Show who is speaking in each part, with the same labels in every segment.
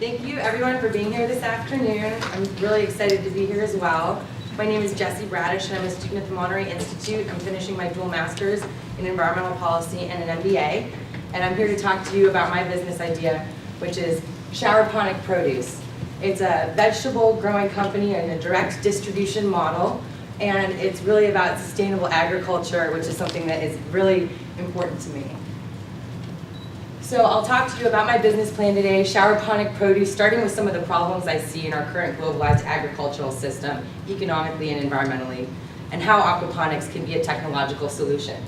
Speaker 1: Thank you everyone for being here this afternoon. I'm really excited to be here as well. My name is Jessie Bradish and I'm a student at the Monterey Institute. I'm finishing my dual master's in environmental policy and an MBA. And I'm here to talk to you about my business idea, which is ShowerPonic Produce. It's a vegetable growing company and a direct distribution model. And it's really about sustainable agriculture, which is something that is really important to me. So I'll talk to you about my business plan today, ShowerPonic Produce, starting with some of the problems I see in our current globalized agricultural system, economically and environmentally, and how aquaponics can be a technological solution.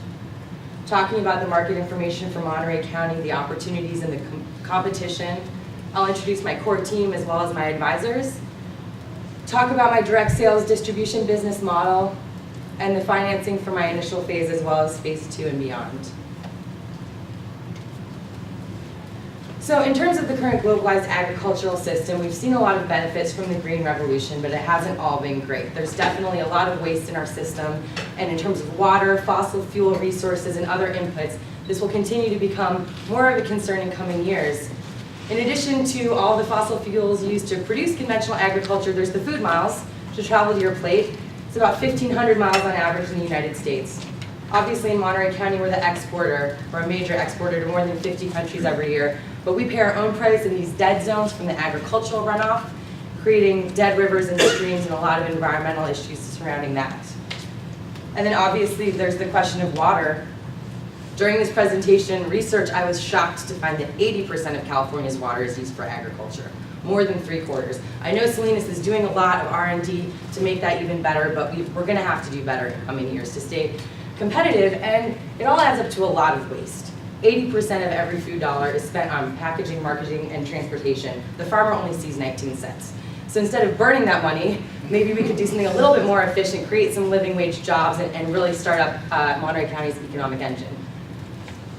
Speaker 1: Talking about the market information for Monterey County, the opportunities and the competition. I'll introduce my core team as well as my advisors. Talk about my direct sales distribution business model and the financing for my initial phase as well as phase 2 and beyond. So in terms of the current globalized agricultural system, we've seen a lot of benefits from the green revolution, but it hasn't all been great. There's definitely a lot of waste in our system, and in terms of water, fossil fuel resources, and other inputs, this will continue to become more of a concern in coming years. In addition to all the fossil fuels used to produce conventional agriculture, there's the food miles to travel to your plate. It's about 1,500 miles on average in the United States. Obviously in Monterey County, we're the exporter, or a major exporter to more than 50 countries every year. But we pay our own price in these dead zones from the agricultural runoff, creating dead rivers and streams and a lot of environmental issues surrounding that. And then obviously there's the question of water. During this presentation research, I was shocked to find that 80% of California's water is used for agriculture, more than 3/4. I know Salinas is doing a lot of R&D to make that even better, but we're gonna have to do better in coming years to stay competitive, and it all adds up to a lot of waste. 80% of every food dollar is spent on packaging, marketing, and transportation. The farmer only sees 19 cents. So instead of burning that money, maybe we could do something a little bit more efficient, create some living wage jobs, and really start up Monterey County's economic engine.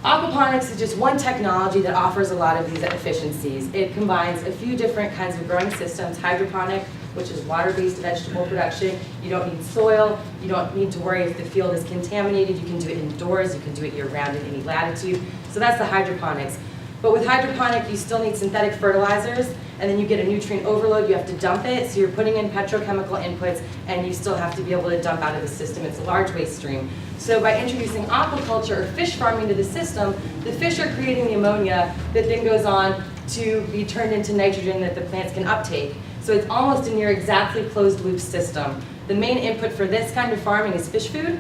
Speaker 1: Aquaponics is just one technology that offers a lot of these efficiencies. It combines a few different kinds of growing systems, hydroponic, which is water-based vegetable production. You don't need soil. You don't need to worry if the field is contaminated. You can do it indoors. You can do it year-round in any latitude. So that's the hydroponics. But with hydroponic, you still need synthetic fertilizers, and then you get a nutrient overload. You have to dump it, so you're putting in petrochemical inputs, and you still have to be able to dump out of the system. It's a large waste stream. So by introducing aquaculture or fish farming to the system, the fish are creating the ammonia that then goes on to be turned into nitrogen that the plants can uptake. So it's almost a near exactly closed loop system. The main input for this kind of farming is fish food.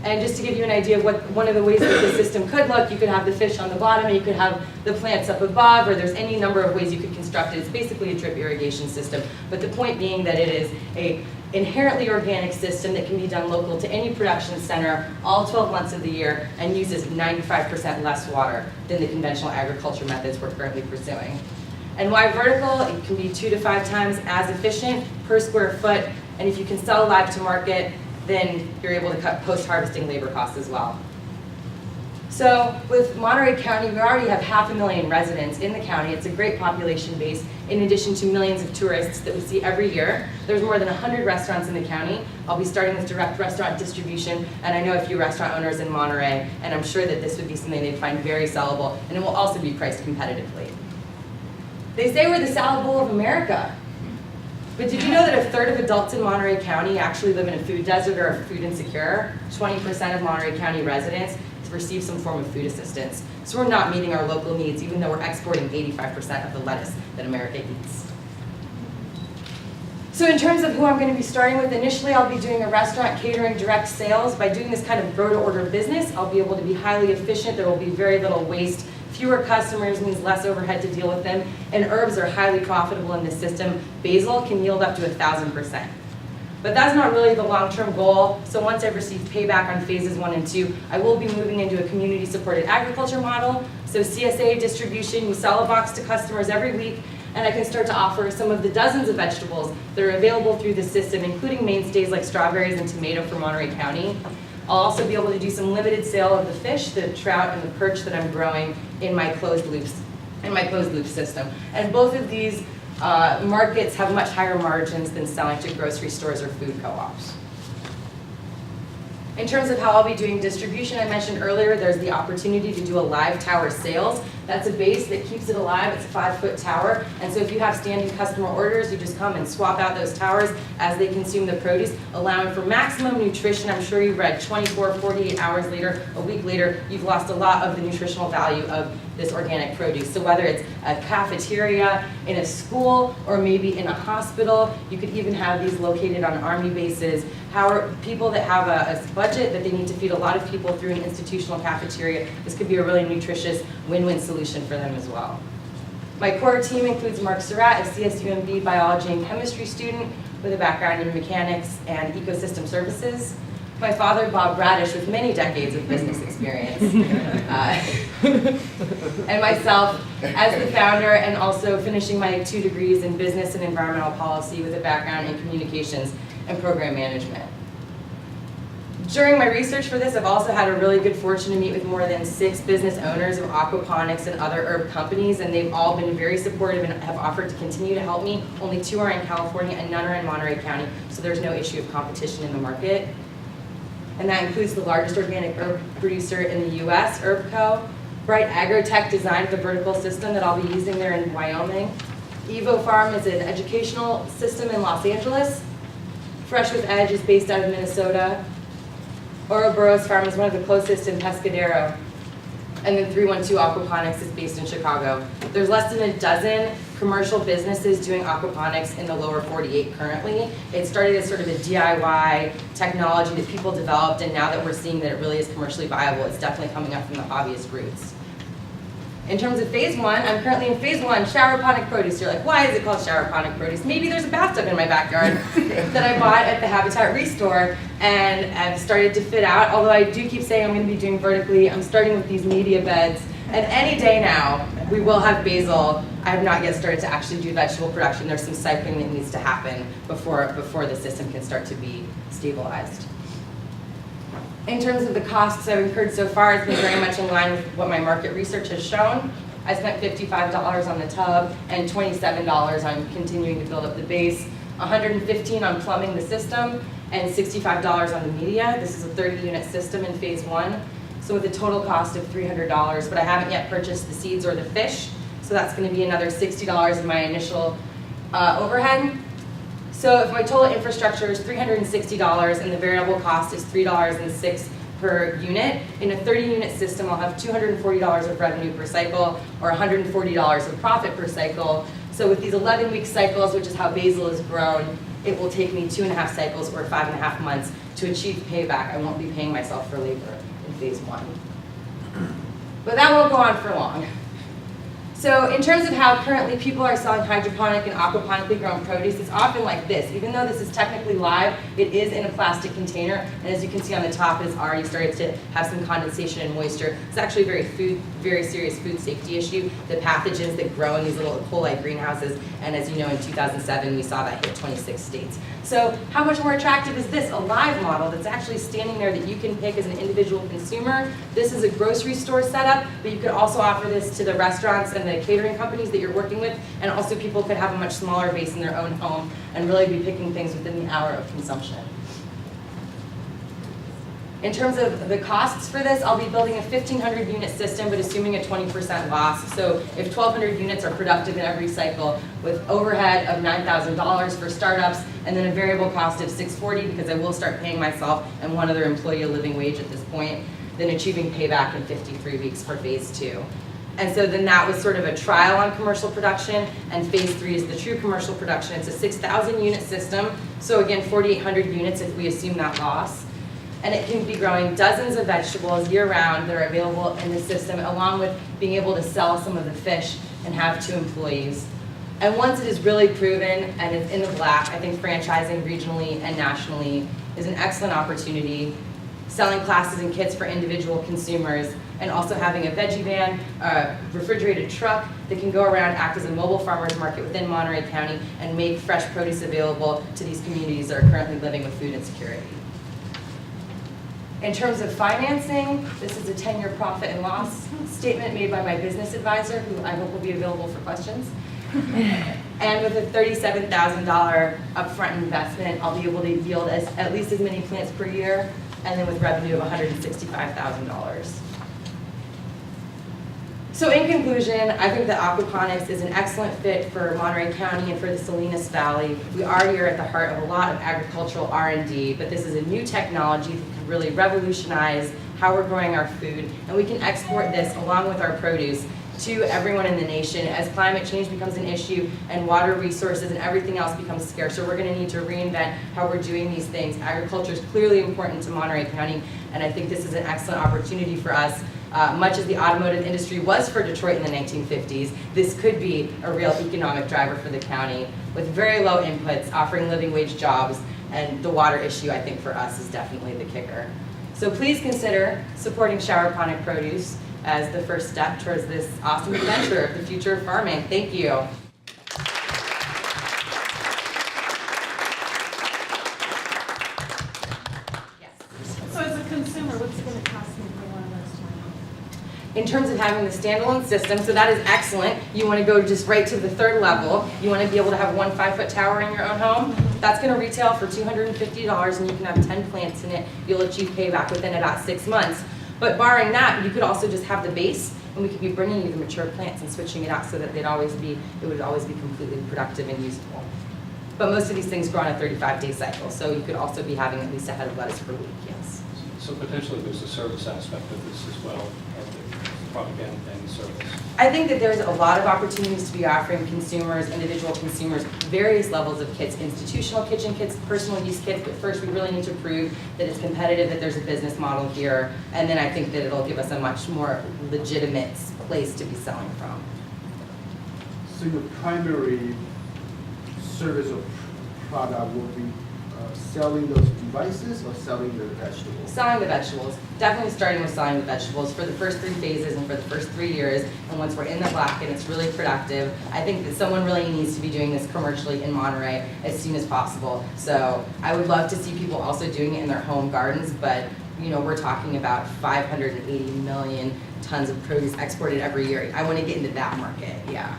Speaker 1: And just to give you an idea of what one of the ways that the system could look, you could have the fish on the bottom and you could have the plants up above, or there's any number of ways you could construct it. It's basically a drip irrigation system. But the point being that it is an inherently organic system that can be done local to any production center all 12 months of the year and uses 95% less water than the conventional agriculture methods we're currently pursuing. And why vertical? It can be 2 to 5 times as efficient per square foot, and if you can sell live to market, then you're able to cut post-harvesting labor costs as well. So with Monterey County, we already have 500,000 residents in the county. It's a great population base, in addition to millions of tourists that we see every year. There's more than 100 restaurants in the county. I'll be starting with direct restaurant distribution, and I know a few restaurant owners in Monterey, and I'm sure that this would be something they'd find very sellable, and it will also be priced competitively. They say we're the salad bowl of America. But did you know that 1/3 of adults in Monterey County actually live in a food desert or are food insecure? 20% of Monterey County residents receive some form of food assistance. So we're not meeting our local needs, even though we're exporting 85% of the lettuce that America eats. So in terms of who I'm going to be starting with, initially I'll be doing a restaurant catering direct sales. By doing this kind of grow-to-order business, I'll be able to be highly efficient. There will be very little waste. Fewer customers means less overhead to deal with them, and herbs are highly profitable in this system. Basil can yield up to 1,000%. But that's not really the long-term goal, so once I've received payback on phases 1 and 2, I will be moving into a community-supported agriculture model. So CSA distribution, you sell a box to customers every week, and I can start to offer some of the dozens of vegetables that are available through the system, including mainstays like strawberries and tomato for Monterey County. I'll also be able to do some limited sale of the fish, the trout, and the perch that I'm growing in my closed loop system. And both of these markets have much higher margins than selling to grocery stores or food co-ops. In terms of how I'll be doing distribution, I mentioned earlier there's the opportunity to do a live tower sales. That's a base that keeps it alive. It's a 5-foot tower. And so if you have standing customer orders, you just come and swap out those towers as they consume the produce, allowing for maximum nutrition. I'm sure you read 24, 48 hours later, a week later, you've lost a lot of the nutritional value of this organic produce. So whether it's a cafeteria, in a school, or maybe in a hospital, you could even have these located on army bases. How are people that have a budget that they need to feed a lot of people through an institutional cafeteria, this could be a really nutritious win-win solution for them as well. My core team includes Mark Surratt, a CSUMB biology and chemistry student with a background in mechanics and ecosystem services. My father, Bob Bradish, with many decades of business experience. And myself as the founder, and also finishing my 2 degrees in business and environmental policy with a background in communications and program management. During my research for this, I've also had a really good fortune to meet with more than 6 business owners of aquaponics and other herb companies, and they've all been very supportive and have offered to continue to help me. Only 2 are in California and none are in Monterey County, so there's no issue of competition in the market. And that includes the largest organic herb producer in the US, HerbCo. Bright Agrotech designed the vertical system that I'll be using there in Wyoming. Evo Farm is an educational system in Los Angeles. Fresh with Edge is based out of Minnesota. Ouroboros Farm is one of the closest in Pescadero. And then 312 Aquaponics is based in Chicago. There's less than a dozen commercial businesses doing aquaponics in the lower 48 currently. It started as sort of a DIY technology that people developed, and now that we're seeing that it really is commercially viable, it's definitely coming up from the hobbyist roots. In terms of phase 1, I'm currently in phase 1, ShowerPonic Produce. You're like, why is it called ShowerPonic Produce? Maybe there's a bathtub in my backyard that I bought at the Habitat Restore and I've started to fit out. Although I do keep saying I'm going to be doing vertically, I'm starting with these media beds. And any day now, we will have basil. I have not yet started to actually do vegetable production. There's some cycling that needs to happen before the system can start to be stabilized. In terms of the costs I've incurred so far, it's been very much in line with what my market research has shown. I spent $55 on the tub and $27 on continuing to build up the base, $115 on plumbing the system, and $65 on the media. This is a 30-unit system in phase 1, so with a total cost of $300, but I haven't yet purchased the seeds or the fish, so that's going to be another $60 in my initial overhead. So if my total infrastructure is $360 and the variable cost is $3.06 per unit, in a 30-unit system I'll have $240 of revenue per cycle or $140 of profit per cycle. So with these 11-week cycles, which is how basil is grown, it will take me 2.5 cycles or 5.5 months to achieve payback. I won't be paying myself for labor in phase 1. But that won't go on for long. So in terms of how currently people are selling hydroponic and aquaponically grown produce, it's often like this. Even though this is technically live, it is in a plastic container, and as you can see on the top, it has already started to have some condensation and moisture. It's actually a very serious food safety issue. The pathogens that grow in these little E. coli greenhouses, and as you know, in 2007, we saw that hit 26 states. So how much more attractive is this? A live model that's actually standing there that you can pick as an individual consumer. This is a grocery store setup, but you could also offer this to the restaurants and the catering companies that you're working with, and also people could have a much smaller base in their own home and really be picking things within the hour of consumption. In terms of the costs for this, I'll be building a 1,500 unit system, but assuming a 20% loss. So if 1,200 units are productive in every cycle, with overhead of $9,000 for startups, and then a variable cost of $640 because I will start paying myself and one other employee a living wage at this point, then achieving payback in 53 weeks for phase 2. And so then that was sort of a trial on commercial production, and phase 3 is the true commercial production. It's a 6,000 unit system, so again 4,800 units if we assume that loss. And it can be growing dozens of vegetables year-round that are available in the system, along with being able to sell some of the fish and have 2 employees. And once it is really proven and it's in the black, I think franchising regionally and nationally is an excellent opportunity. Selling classes and kits for individual consumers, and also having a veggie van, a refrigerated truck that can go around, act as a mobile farmers market within Monterey County, and make fresh produce available to these communities that are currently living with food insecurity. In terms of financing, this is a 10-year profit and loss statement made by my business advisor, who I hope will be available for questions. And with a $37,000 upfront investment, I'll be able to yield at least as many plants per year, and then with revenue of $165,000. So So in conclusion, I think that aquaponics is an excellent fit for Monterey County and for the Salinas Valley. We already are at the heart of a lot of agricultural R&D, but this is a new technology that can really revolutionize how we're growing our food, and we can export this along with our produce to everyone in the nation as climate change becomes an issue and water resources and everything else becomes scarcer. We're going to need to reinvent how we're doing these things. Agriculture is clearly important to Monterey County, and I think this is an excellent opportunity for us. Much as the automotive industry was for Detroit in the 1950s, this could be a real economic driver for the county with very low inputs, offering living wage jobs, and the water issue, I think, for us is definitely the kicker. So please consider supporting ShowerPonic Produce as the first step towards this awesome adventure of the future of farming. Thank you.
Speaker 2: So as a consumer, what's it going to cost me for one of those to
Speaker 1: In terms of having the standalone system, so that is excellent. You want to go just right to the third level. You want to be able to have one 5-foot tower in your own home. That's going to retail for $250 and you can have 10 plants in it. You'll achieve payback within about 6 months. But barring that, you could also just have the base and we could be bringing you the mature plants and switching it out so that it would always be completely productive and usable. But most of these things grow on a 35-day cycle, so you could also be having at least a head of lettuce per week, yes.
Speaker 3: So potentially there's a service aspect of this as well, propaganda and service.
Speaker 1: I think that there's a lot of opportunities to be offering consumers, individual consumers, various levels of kits, institutional kitchen kits, personal use kits, but first we really need to prove that it's competitive, that there's a business model here, and then I think that it'll give us a much more legitimate place to be selling from.
Speaker 4: So your primary service or product will be selling those devices or selling the vegetables?
Speaker 1: Selling the vegetables. Definitely starting with selling the vegetables for the first 3 phases and for the first 3 years. And once we're in the black and it's really productive, I think that someone really needs to be doing this commercially in Monterey as soon as possible. So I would love to see people also doing it in their home gardens, but you know, we're talking about 580 million tons of produce exported every year. I want to get into that market, yeah.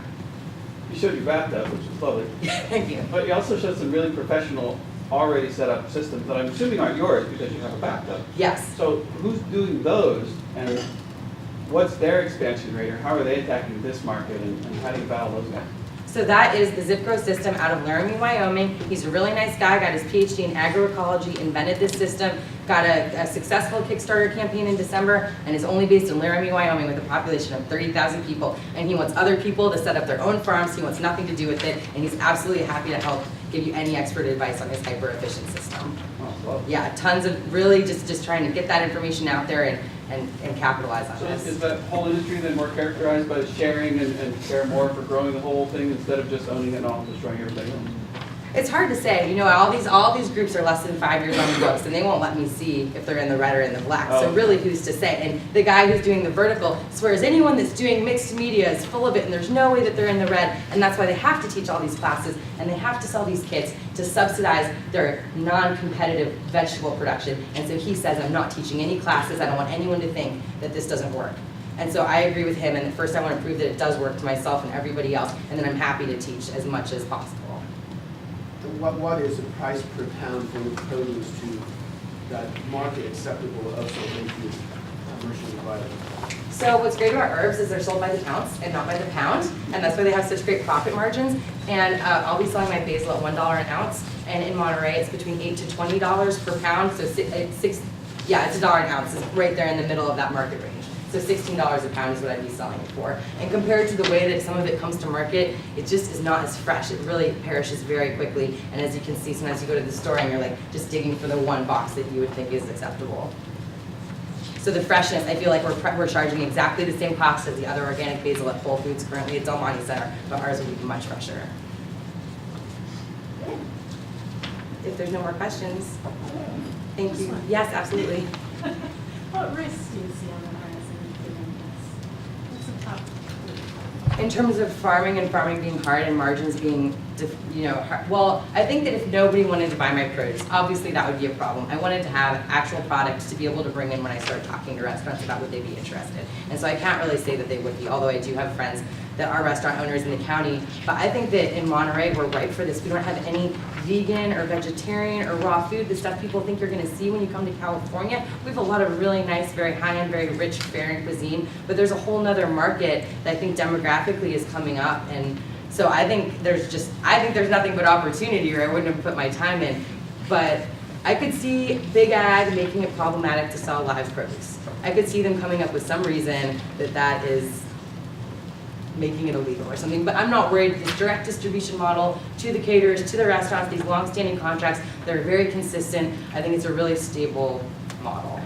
Speaker 5: You showed your bathtub, which is lovely.
Speaker 1: Thank you.
Speaker 5: But you also showed some really professional, already set up systems that I'm assuming aren't yours because you have a bathtub.
Speaker 1: Yes.
Speaker 5: So who's doing those and what's their expansion rate or how are they attacking this market and how do you battle those guys?
Speaker 1: So that is the Zipgrow system out of Laramie, Wyoming. He's a really nice guy, got his PhD in agroecology, invented this system, got a successful Kickstarter campaign in December, and is only based in Laramie, Wyoming with a population of 30,000 people. And he wants other people to set up their own farms. He wants nothing to do with it, and he's absolutely happy to help give you any expert advice on his hyper-efficient system.
Speaker 5: Oh, well.
Speaker 1: Yeah, tons of really just trying to get that information out there and capitalize on
Speaker 5: So
Speaker 1: this.
Speaker 5: is that whole industry then more characterized by sharing and care more for growing the whole thing instead of just owning it and all and destroying everything else?
Speaker 1: It's hard to say. You know, all these groups are less than 5 years on the books, and they won't let me see if they're in the red or in the black. So really, who's to say? And the guy who's doing the vertical swears anyone that's doing mixed media is full of it, and there's no way that they're in the red. And that's why they have to teach all these classes, and they have to sell these kits to subsidize their non-competitive vegetable production. And so he says, I'm not teaching any classes. I don't want anyone to think that this doesn't work. And so I agree with him, and at first I want to prove that it does work to myself and everybody else, and then I'm happy to teach as much as possible.
Speaker 4: What is the price per pound for the produce to that market acceptable also make you commercially viable?
Speaker 1: So what's great about herbs is they're sold by the ounce and not by the pound, and that's why they have such great profit margins. And I'll be selling my basil at $1 an ounce, and in Monterey it's between $8 to $20 per pound. So it's $1 an ounce. It's right there in the middle of that market range. So $16 a pound is what I'd be selling it for. And compared to the way that some of it comes to market, it just is not as fresh. It really perishes very quickly. And as you can see, sometimes you go to the store and you're like just digging for the one box that you would think is acceptable. So the freshness, I feel like we're charging exactly the same cost as the other organic basil at Whole Foods currently at Del Monte Center, but ours will be much fresher. If there's no more questions, thank you. Yes, absolutely.
Speaker 2: What risks do you see on the horizon in doing this? What's the top?
Speaker 1: In terms of farming and farming being hard and margins being, hard, well, I think that if nobody wanted to buy my produce, obviously that would be a problem. I wanted to have actual products to be able to bring in when I start talking to restaurants about would they be interested. And so I can't really say that they would be, although I do have friends that our restaurant owners in the county. But I think that in Monterey, we're ripe for this. We don't have any vegan or vegetarian or raw food, the stuff people think you're gonna see when you come to California. We have a lot of really nice, very high-end, very rich fare cuisine, but there's a whole nother market that I think demographically is coming up. And so I think there's nothing but opportunity, or I wouldn't have put my time in. But I could see Big Ag making it problematic to sell live produce. I could see them coming up with some reason that is making it illegal or something, but I'm not worried. This direct distribution model to the caterers, to the restaurants, these long-standing contracts, they're very consistent. I think it's a really stable model.